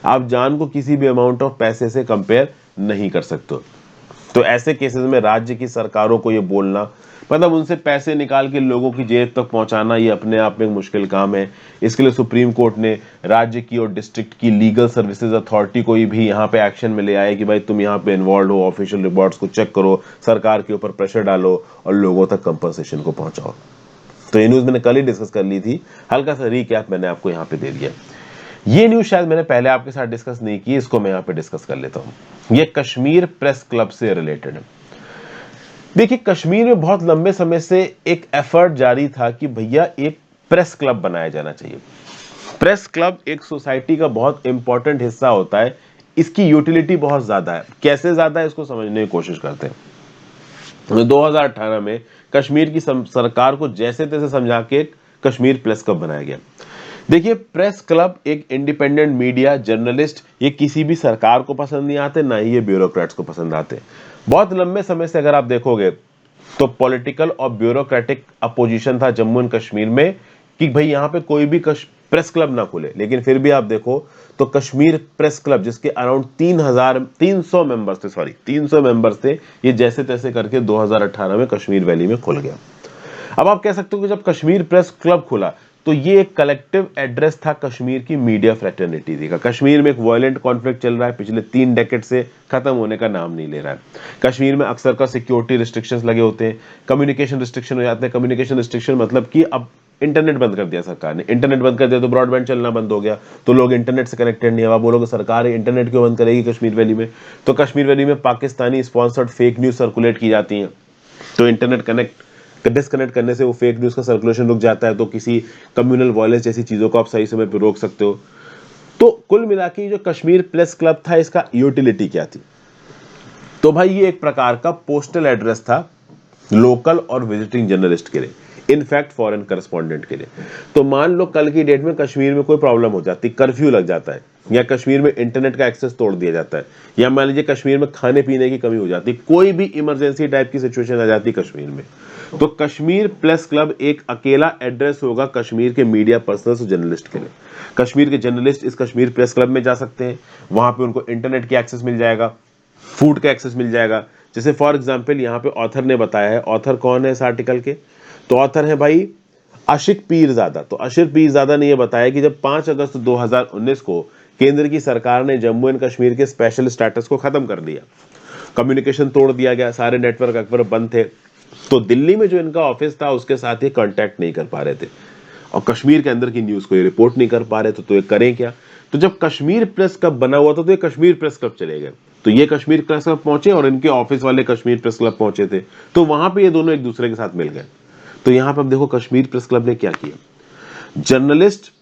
आप जान को किसी भी अमाउंट ऑफ पैसे से कंपेयर नहीं कर सकते। तो ऐसे केसेस में राज्य की सरकारों को ये बोलना, मतलब उनसे पैसे निकाल के लोगों की जेब तक पहुंचाना, ये अपने आप में एक मुश्किल काम है। इसके लिए सुप्रीम कोर्ट ने राज्य की और डिस्ट्रिक्ट की लीगल सर्विसेज अथॉरिटी को भी यहाँ पे एक्शन में ले आए कि भाई तुम यहाँ पे इन्वॉल्व हो, ऑफिशियल रिकॉर्ड्स को चेक करो, सरकार के ऊपर प्रेशर डालो और लोगों तक कंपनसेशन को पहुंचाओ। तो ये न्यूज मैंने कल ही डिस्कस कर ली थी, हल्का सा रिकैप मैंने आपको यहाँ पे दे दिया। ये न्यूज शायद मैंने पहले आपके साथ डिस्कस नहीं की, इसको मैं यहाँ पे डिस्कस कर लेता हूँ। ये कश्मीर प्रेस क्लब से रिलेटेड है। देखिए, कश्मीर में बहुत लंबे समय से एक एफर्ट जारी था कि भैया एक प्रेस क्लब बनाया जाना चाहिए। प्रेस क्लब एक सोसाइटी का बहुत इंपॉर्टेंट हिस्सा होता है, इसकी यूटिलिटी बहुत ज्यादा है। कैसे ज्यादा है इसको समझने की कोशिश करते हैं। 2018 में कश्मीर की सरकार को जैसे तैसे समझा के कश्मीर प्रेस क्लब बनाया गया। देखिए, प्रेस क्लब एक इंडिपेंडेंट मीडिया जर्नलिस्ट, ये किसी भी सरकार को पसंद नहीं आते, ना ही ये ब्यूरोक्रेट्स को पसंद आते। बहुत लंबे समय से अगर आप देखोगे तो पॉलिटिकल और ब्यूरोक्रेटिक अपोजिशन था जम्मू एंड कश्मीर में कि भाई यहाँ पे कोई भी प्रेस क्लब ना खुले। लेकिन फिर भी आप देखो तो कश्मीर प्रेस क्लब, जिसके अराउंड 300 मेंबर्स थे, 300 मेंबर्स थे, ये जैसे तैसे करके 2018 में कश्मीर वैली में खुल गया। अब आप कह सकते हो कि जब कश्मीर प्रेस क्लब खुला तो ये एक कलेक्टिव एड्रेस था कश्मीर की मीडिया फ्रेटर्निटी का। कश्मीर में एक वायलेंट कॉन्फ्लिक्ट चल रहा है पिछले 3 डेकेड से, खत्म होने का नाम नहीं ले रहा है। कश्मीर में अक्सर का सिक्योरिटी रिस्ट्रिक्शंस लगे होते हैं, कम्युनिकेशन रिस्ट्रिक्शन हो जाते हैं। कम्युनिकेशन रिस्ट्रिक्शन मतलब कि अब इंटरनेट बंद कर दिया सरकार ने, इंटरनेट बंद कर दिया तो ब्रॉडबैंड चलना बंद हो गया, तो लोग इंटरनेट से कनेक्टेड नहीं है। आप बोलोगे सरकार इंटरनेट क्यों बंद करेगी कश्मीर वैली में? तो कश्मीर वैली में Pakistani sponsored fake news circulate की जाती हैं, तो इंटरनेट डिस्कनेक्ट करने से वो फेक न्यूज का सर्कुलेशन रुक जाता है, तो किसी कम्युनल वायलेंस जैसी चीजों को आप सही समय पर रोक सकते हो। तो कुल मिला के जो कश्मीर प्रेस क्लब था, इसका यूटिलिटी क्या थी? तो भाई ये एक प्रकार का पोस्टल एड्रेस था लोकल और विजिटिंग जर्नलिस्ट के लिए, इनफैक्ट फॉरेन करस्पॉन्डेंट के लिए। तो मान लो कल की डेट में कश्मीर में कोई प्रॉब्लम हो जाती, कर्फ्यू लग जाता है, या कश्मीर में इंटरनेट का एक्सेस तोड़ दिया जाता है, या मान लीजिए कश्मीर में खाने पीने की कमी हो जाती, कोई भी इमरजेंसी टाइप की सिचुएशन आ जाती कश्मीर में, तो कश्मीर प्रेस क्लब एक अकेला एड्रेस होगा कश्मीर के मीडिया पर्सनल्स और जर्नलिस्ट के लिए। कश्मीर के जर्नलिस्ट इस कश्मीर प्रेस क्लब में जा सकते हैं, वहां पे उनको इंटरनेट की एक्सेस मिल जाएगा, फूड का एक्सेस मिल जाएगा। जैसे फॉर एग्जांपल यहाँ पे ऑथर ने बताया है, ऑथर कौन है इस आर्टिकल के? तो ऑथर है भाई आशिक पीरजादा। तो आशिक पीरजादा ने यह बताया कि जब 5 अगस्त 2019 को केंद्र की सरकार ने जम्मू एंड कश्मीर के स्पेशल स्टेटस को खत्म कर दिया, कम्युनिकेशन तोड़ दिया गया, सारे नेटवर्क अकबर बंद थे, तो दिल्ली में जो इनका ऑफिस था उसके साथ ये कांटेक्ट नहीं कर पा रहे थे और कश्मीर के अंदर की न्यूज को ये रिपोर्ट नहीं कर पा रहे थे, तो ये करें क्या? तो जब कश्मीर प्रेस क्लब बना हुआ था तो ये कश्मीर प्रेस क्लब चले गए, तो ये कश्मीर प्रेस क्लब पहुंचे और इनके ऑफिस वाले कश्मीर प्रेस क्लब पहुंचे थे, तो वहां पे ये दोनों एक दूसरे के साथ मिल गए। तो यहां पर अब देखो कश्मीर प्रेस क्लब ने क्या किया, जर्नलिस्ट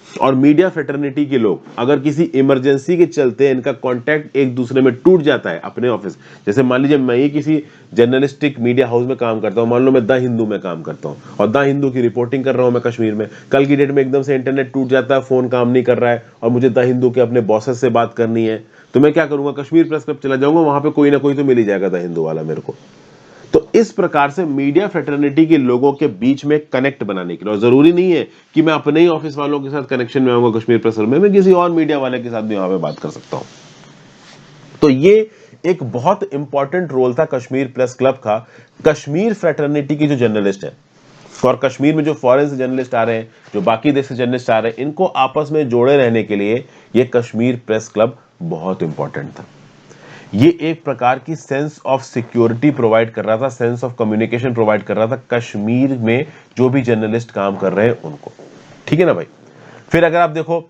और मीडिया फ्रेटर्निटी के लोग अगर किसी इमरजेंसी के चलते इनका कांटेक्ट एक दूसरे में टूट जाता है अपने ऑफिस, जैसे मान लीजिए मैं ही किसी जर्नलिस्टिक मीडिया हाउस में काम करता हूं, मान लो मैं द हिंदू में काम करता हूं और द हिंदू की रिपोर्टिंग कर रहा हूं मैं कश्मीर में, कल की डेट में एकदम से इंटरनेट टूट जाता है, फोन काम नहीं कर रहा है और मुझे द हिंदू के अपने बॉसेस से बात करनी है, तो मैं क्या करूंगा? कश्मीर प्रेस क्लब चला जाऊंगा, वहां पर कोई ना कोई तो मिल ही जाएगा द हिंदू वाला मेरे को। तो इस प्रकार से मीडिया फ्रेटर्निटी के लोगों के बीच में कनेक्ट बनाने के लिए, और जरूरी नहीं है कि मैं अपने ही ऑफिस वालों के साथ कनेक्शन में आऊंगा कश्मीर प्रेस में, मैं किसी और मीडिया वाले के साथ भी वहां पे बात कर सकता हूं। तो ये एक बहुत इंपॉर्टेंट रोल था कश्मीर प्रेस क्लब का, कश्मीर फ्रेटर्निटी की जो जर्नलिस्ट है और कश्मीर में जो फॉरेन से जर्नलिस्ट आ रहे हैं, जो बाकी देश से जर्नलिस्ट आ रहे हैं, इनको आपस में जोड़े रहने के लिए ये कश्मीर प्रेस क्लब बहुत इंपॉर्टेंट था। ये एक प्रकार की सेंस ऑफ सिक्योरिटी प्रोवाइड कर रहा था, सेंस ऑफ कम्युनिकेशन प्रोवाइड कर रहा था कश्मीर में जो भी जर्नलिस्ट काम कर रहे हैं उनको। ठीक है ना भाई? फिर अगर आप देखो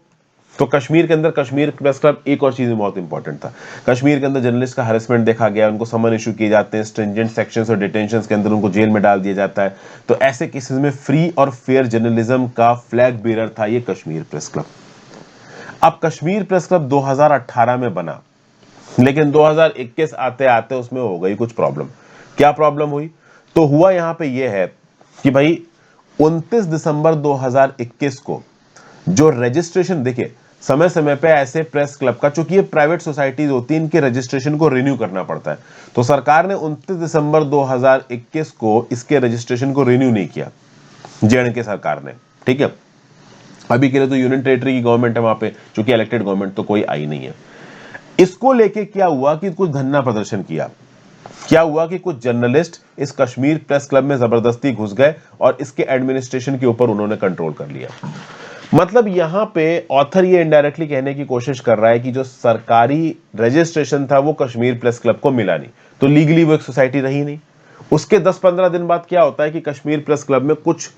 तो कश्मीर के अंदर कश्मीर प्रेस क्लब एक और चीज में बहुत इंपॉर्टेंट था, कश्मीर के अंदर जर्नलिस्ट का हरेसमेंट देखा गया, उनको समन इशू किए जाते हैं, स्ट्रिंजेंट सेक्शंस और डिटेंशंस के अंदर उनको जेल में डाल दिया जाता है। तो ऐसे केसेस में फ्री और फेयर जर्नलिज्म का फ्लैग बेरर था ये कश्मीर प्रेस क्लब। अब कश्मीर प्रेस क्लब 2018 में बना, लेकिन 2021 आते आते उसमें हो गई कुछ प्रॉब्लम। क्या प्रॉब्लम हुई? तो हुआ यहां पे यह है कि भाई 29 दिसंबर 2021 को जो रजिस्ट्रेशन, देखिए समय समय पे ऐसे प्रेस क्लब का, चूंकि ये प्राइवेट सोसाइटीज होती है, इनके रजिस्ट्रेशन को रिन्यू करना पड़ता है, तो सरकार ने 29 दिसंबर 2021 को इसके रजिस्ट्रेशन को रिन्यू नहीं किया, जेएंडके सरकार ने। ठीक है, अभी के लिए तो यूनियन टेरिटरी की गवर्नमेंट है वहां पे, चूंकि इलेक्टेड गवर्नमेंट तो कोई आई नहीं है। इसको लेके क्या हुआ कि कुछ धरना प्रदर्शन किया। क्या हुआ कि कुछ जर्नलिस्ट इस कश्मीर प्रेस क्लब में जबरदस्ती घुस गए और इसके एडमिनिस्ट्रेशन के ऊपर उन्होंने कंट्रोल कर लिया। मतलब यहां पे ऑथर ये इनडायरेक्टली कहने की कोशिश कर रहा है कि जो सरकारी रजिस्ट्रेशन था वो कश्मीर प्रेस क्लब को मिला नहीं, तो लीगली वो एक सोसाइटी रही नहीं। उसके 10-15 दिन बाद क्या होता है कि कश्मीर प्रेस क्लब में कुछ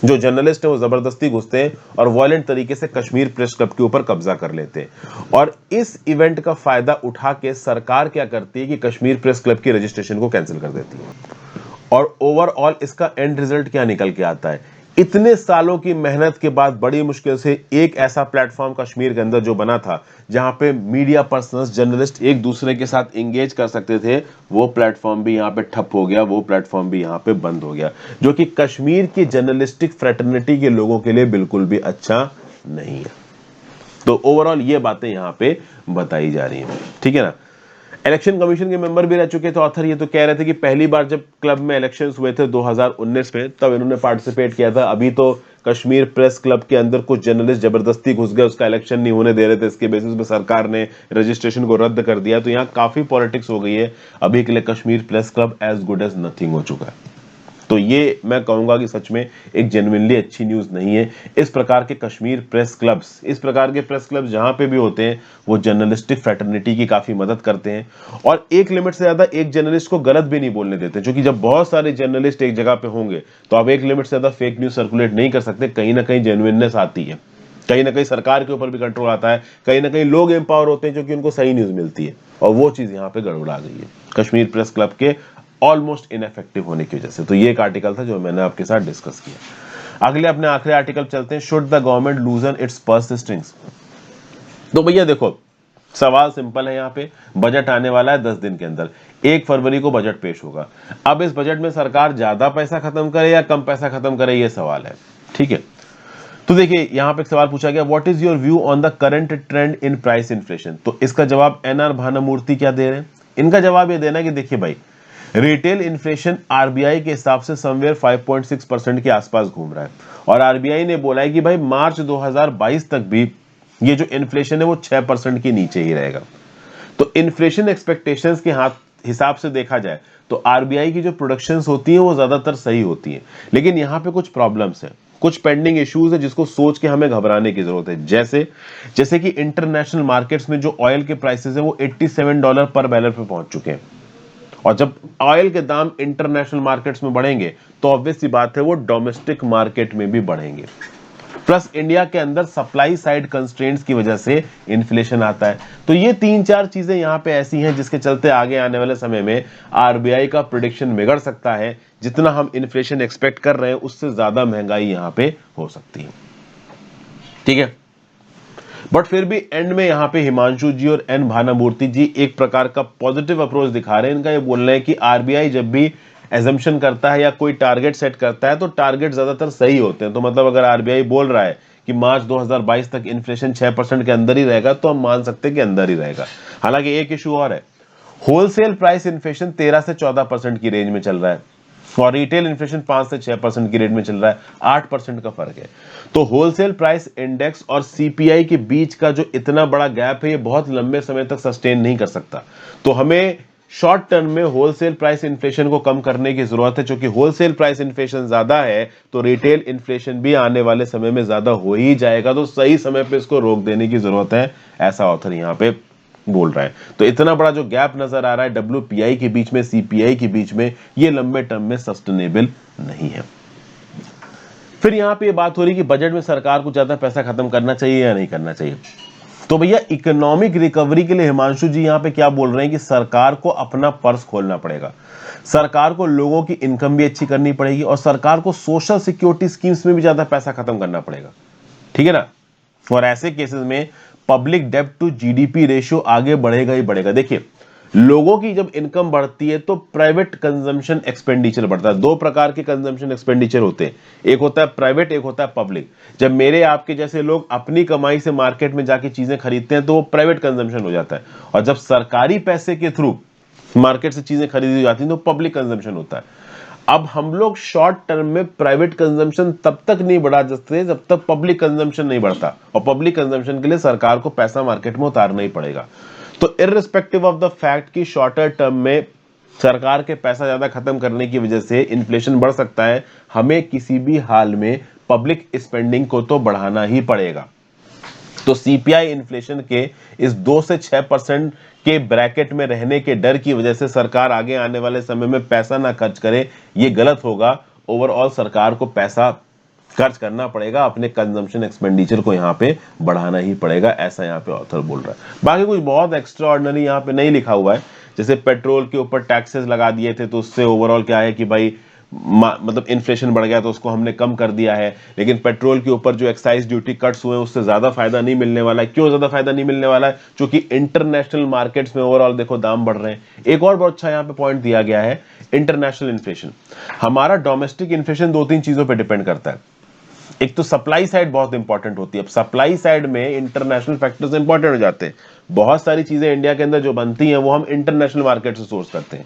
जो जर्नलिस्ट है वो जबरदस्ती घुसते हैं और वायलेंट तरीके से कश्मीर प्रेस क्लब के ऊपर कब्जा कर लेते हैं। और इस इवेंट का फायदा उठा के सरकार क्या करती है कि कश्मीर प्रेस क्लब की रजिस्ट्रेशन को कैंसिल कर देती है। और ओवरऑल इसका एंड रिजल्ट क्या निकल के आता है? इतने सालों की मेहनत के बाद बड़ी मुश्किल से एक ऐसा प्लेटफॉर्म कश्मीर के अंदर जो बना था, जहां पे मीडिया पर्सनल्स, जर्नलिस्ट एक दूसरे के साथ एंगेज कर सकते थे, वो प्लेटफॉर्म भी यहां पे ठप हो गया, वो प्लेटफॉर्म भी यहां पे बंद हो गया, जो कि कश्मीर की जर्नलिस्टिक फ्रेटर्निटी के लोगों के लिए बिल्कुल भी अच्छा नहीं है। तो ओवरऑल ये बातें यहां पे बताई जा रही हैं, ठीक है ना। इलेक्शन कमीशन के मेंबर भी रह चुके थे ऑथर। ये तो कह रहे थे कि पहली बार जब क्लब में इलेक्शंस हुए थे 2019 में, तब इन्होंने पार्टिसिपेट किया था। अभी तो कश्मीर प्रेस क्लब के अंदर कुछ जर्नलिस्ट जबरदस्ती घुस गए, उसका इलेक्शन नहीं होने दे रहे थे, इसके बेसिस पे सरकार ने रजिस्ट्रेशन को रद्द कर दिया। तो यहाँ काफी पॉलिटिक्स हो गई है। अभी के लिए Kashmir press club as good as nothing हो चुका है। तो ये मैं कहूंगा कि सच में एक जेन्युइनली अच्छी न्यूज नहीं है। इस प्रकार के कश्मीर प्रेस क्लब्स, इस प्रकार के प्रेस क्लब्स जहां पे भी होते हैं, वो जर्नलिस्टिक फ्रेटर्निटी की काफी मदद करते हैं और एक लिमिट से ज्यादा एक जर्नलिस्ट को गलत भी नहीं बोलने देते, क्योंकि जब बहुत सारे जर्नलिस्ट एक जगह पे होंगे तो आप एक लिमिट से ज्यादा फेक न्यूज सर्कुलेट नहीं कर सकते। कहीं ना कहीं जेन्युइननेस आती है, कहीं ना कहीं सरकार के ऊपर भी कंट्रोल आता है, कहीं ना कहीं लोग एम्पावर होते हैं जो कि उनको सही न्यूज मिलती है, और वो चीज यहाँ पे गड़बड़ा गई है कश्मीर प्रेस क्लब के ऑलमोस्ट इनफेक्टिव होने की वजह से। तो ये एक आर्टिकल था जो मैंने आपके साथ डिस्कस किया। अगले अपने आखिरी आर्टिकल चलते हैं, should the government लूजन it's purse strings. तो भैया देखो, सवाल सिंपल है। यहाँ पे बजट आने वाला है 10 दिन के अंदर, 1 फरवरी को बजट पेश होगा। अब इस बजट में सरकार ज्यादा पैसा खत्म करे या कम पैसा खत्म करे, ये सवाल है, ठीक है। तो देखिए यहां पे एक सवाल पूछा गया, what is your view on the current trend in price inflation. तो इसका जवाब एनआर भानुमूर्ति क्या दे रहे हैं? इनका जवाब ये देना कि देखिए भाई, रिटेल इन्फ्लेशन आरबीआई के हिसाब से समवेयर 5.6% के आसपास घूम रहा है, और आरबीआई ने बोला है कि भाई मार्च 2022 तक भी ये जो इन्फ्लेशन है वो 6% के नीचे ही रहेगा। तो इन्फ्लेशन एक्सपेक्टेशंस के हिसाब से देखा जाए तो आरबीआई की जो प्रोडक्शंस होती हैं वो ज्यादातर सही होती हैं, लेकिन यहाँ पे कुछ प्रॉब्लम्स हैं, कुछ पेंडिंग इश्यूज है जिसको सोच के हमें घबराने की जरूरत है। जैसे कि इंटरनेशनल मार्केट्स में जो ऑयल के प्राइसेस है वो $87 पर बैरल पे पहुंच चुके हैं, और जब ऑयल के दाम इंटरनेशनल मार्केट्स में बढ़ेंगे तो ऑब्वियस सी बात है वो डोमेस्टिक मार्केट में भी बढ़ेंगे। प्लस इंडिया के अंदर सप्लाई साइड कंस्ट्रेंट्स की वजह से इन्फ्लेशन आता है। तो ये 3-4 चीजें यहाँ पे ऐसी हैं जिसके चलते आगे आने वाले समय में आरबीआई का प्रेडिक्शन बिगड़ सकता है। जितना हम इन्फ्लेशन एक्सपेक्ट कर रहे हैं उससे ज्यादा महंगाई यहाँ पे हो सकती है, ठीक है। बट फिर भी एंड में यहाँ पे हिमांशु जी और एन भानुमूर्ति जी एक प्रकार का पॉजिटिव अप्रोच दिखा रहे हैं। इनका ये बोलना है कि आरबीआई जब भी एजम्पशन करता है या कोई टारगेट सेट करता है तो टारगेट ज्यादातर सही होते हैं। तो मतलब अगर आरबीआई बोल रहा है कि मार्च 2022 तक इन्फ्लेशन 6% के अंदर ही रहेगा, तो हम मान सकते हैं कि अंदर ही रहेगा। हालांकि एक इशू और है, होलसेल प्राइस इन्फ्लेशन 13 से 14% की रेंज में चल रहा है और रिटेल इन्फ्लेशन 5 से 6% की रेट में चल रहा है, 8% का फर्क है। तो होलसेल प्राइस इंडेक्स और सीपीआई के बीच का जो इतना बड़ा गैप है ये बहुत लंबे समय तक सस्टेन नहीं कर सकता। तो हमें शॉर्ट टर्म में होलसेल प्राइस इन्फ्लेशन को कम करने की जरूरत है, क्योंकि होलसेल प्राइस इन्फ्लेशन ज्यादा है तो रिटेल इन्फ्लेशन भी आने वाले समय में ज्यादा हो ही जाएगा। तो सही समय पे इसको रोक देने की जरूरत है, ऐसा ऑथर यहाँ पे बोल रहा है। तो इतना बड़ा जो गैप नजर आ रहा है डब्ल्यूपीआई के बीच में, सीपीआई के बीच में, ये लंबे टर्म में सस्टेनेबल नहीं है। फिर यहां पे बात हो रही कि बजट में सरकार को ज्यादा पैसा खत्म करना चाहिए या नहीं करना चाहिए। तो भैया इकोनॉमिक रिकवरी के लिए हिमांशु जी यहां पे क्या बोल रहे हैं कि सरकार को अपना पर्स खोलना पड़ेगा, सरकार को लोगों की इनकम भी अच्छी करनी पड़ेगी और सरकार को सोशल सिक्योरिटी स्कीम्स में भी ज्यादा पैसा खत्म करना पड़ेगा, ठीक है ना। और ऐसे केसेस में पब्लिक डेब्ट टू जीडीपी रेशियो आगे बढ़ेगा ही बढ़ेगा। देखिए, लोगों की जब इनकम बढ़ती है तो प्राइवेट कंजम्पशन एक्सपेंडिचर बढ़ता है। दो प्रकार के कंजम्पशन एक्सपेंडिचर होते हैं, एक होता है प्राइवेट, एक होता है पब्लिक। जब मेरे आपके जैसे लोग अपनी कमाई से मार्केट में जाके चीजें खरीदते हैं तो वो प्राइवेट कंजम्पशन हो जाता है, और जब सरकारी पैसे के थ्रू मार्केट से चीजें खरीदी जाती हैं तो पब्लिक कंजम्पशन होता है। अब हम लोग शॉर्ट टर्म में प्राइवेट कंजम्पशन तब तक नहीं बढ़ा सकते जब तक पब्लिक कंजम्पशन नहीं बढ़ता, और पब्लिक कंजम्पशन के लिए सरकार को पैसा मार्केट में उतारना ही पड़ेगा। तो इररिस्पेक्टिव ऑफ द फैक्ट कि शॉर्टर टर्म में सरकार के पैसा ज्यादा खत्म करने की वजह से इन्फ्लेशन बढ़ सकता है, हमें किसी भी हाल में पब्लिक स्पेंडिंग को तो बढ़ाना ही पड़ेगा। तो सीपीआई इन्फ्लेशन के इस 2 से 6% के ब्रैकेट में रहने के डर की वजह से सरकार आगे आने वाले समय में पैसा ना खर्च करे, ये गलत होगा। ओवरऑल सरकार को पैसा खर्च करना पड़ेगा, अपने कंजम्पशन एक्सपेंडिचर को यहाँ पे बढ़ाना ही पड़ेगा, ऐसा यहाँ पे ऑथर बोल रहा है। बाकी कुछ बहुत एक्स्ट्रा ऑर्डिनरी यहाँ पे नहीं लिखा हुआ है। जैसे पेट्रोल के ऊपर टैक्सेस लगा दिए थे तो उससे ओवरऑल क्या है कि भाई मतलब इन्फ्लेशन बढ़ गया तो उसको हमने कम कर दिया है, लेकिन पेट्रोल के ऊपर जो एक्साइज ड्यूटी कट्स हुए उससे ज्यादा फायदा नहीं मिलने वाला है। क्यों ज्यादा फायदा नहीं मिलने वाला है? क्योंकि इंटरनेशनल मार्केट्स में ओवरऑल देखो दाम बढ़ रहे हैं। एक और बहुत अच्छा यहाँ पे पॉइंट दिया गया है, इंटरनेशनल इन्फ्लेशन। हमारा डोमेस्टिक इन्फ्लेशन 2-3 चीजों पर डिपेंड करता है। एक तो सप्लाई साइड बहुत इंपॉर्टेंट होती है। अब सप्लाई साइड में इंटरनेशनल फैक्टर्स इंपॉर्टेंट हो जाते हैं। बहुत सारी चीजें इंडिया के अंदर जो बनती हैं वो हम इंटरनेशनल मार्केट से सोर्स करते हैं।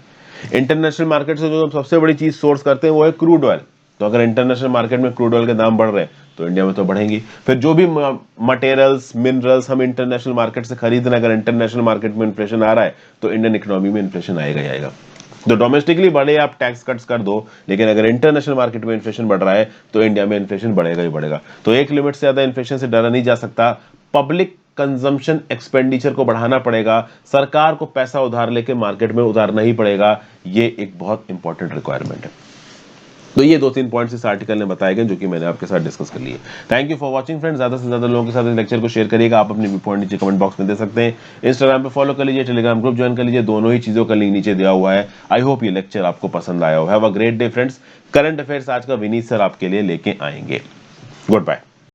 इंटरनेशनल मार्केट से जो सबसे बड़ी चीज सोर्स करते हैं वो है क्रूड ऑयल। तो अगर इंटरनेशनल मार्केट में क्रूड ऑयल के दाम बढ़ रहे हैं तो इंडिया में तो बढ़ेंगी। फिर जो भी मटेरियल्स, मिनरल्स हम इंटरनेशनल मार्केट से खरीद रहे हैं, अगर इंटरनेशनल मार्केट में इन्फ्लेशन आ रहा है तो इंडियन इकोनॉमी में इन्फ्लेशन आएगा ही आएगा। तो डोमेस्टिकली बढ़े आप टैक्स कट्स कर दो, लेकिन अगर इंटरनेशनल मार्केट में इन्फ्लेशन बढ़ रहा है तो इंडिया में इन्फ्लेशन बढ़ेगा ही बढ़ेगा। तो एक लिमिट से ज्यादा इन्फ्लेशन से डरा नहीं जा सकता। पब्लिक कंजम्पशन एक्सपेंडिचर को बढ़ाना पड़ेगा, सरकार को पैसा उधार लेके मार्केट में उतारना ही पड़ेगा। ये एक बहुत इंपॉर्टेंट रिक्वायरमेंट है। तो ये 2-3 पॉइंट्स इस आर्टिकल में बताए गए जो कि मैंने आपके साथ डिस्कस कर लिए। Thank you for watching friends. ज्यादा से ज्यादा लोगों के साथ इस लेक्चर को शेयर करिएगा। आप अपने पॉइंट नीचे कमेंट बॉक्स में दे सकते हैं। इंस्टाग्राम पे फॉलो कर लीजिए, टेलीग्राम ग्रुप ज्वाइन कर लीजिए, दोनों ही चीजों का लिंक नीचे दिया हुआ है। आई होप ये लेक्चर आपको पसंद आया हो। Have a great day friends. Current affairs आज का विनीत सर आपके लिए लेके आएंगे। Good bye.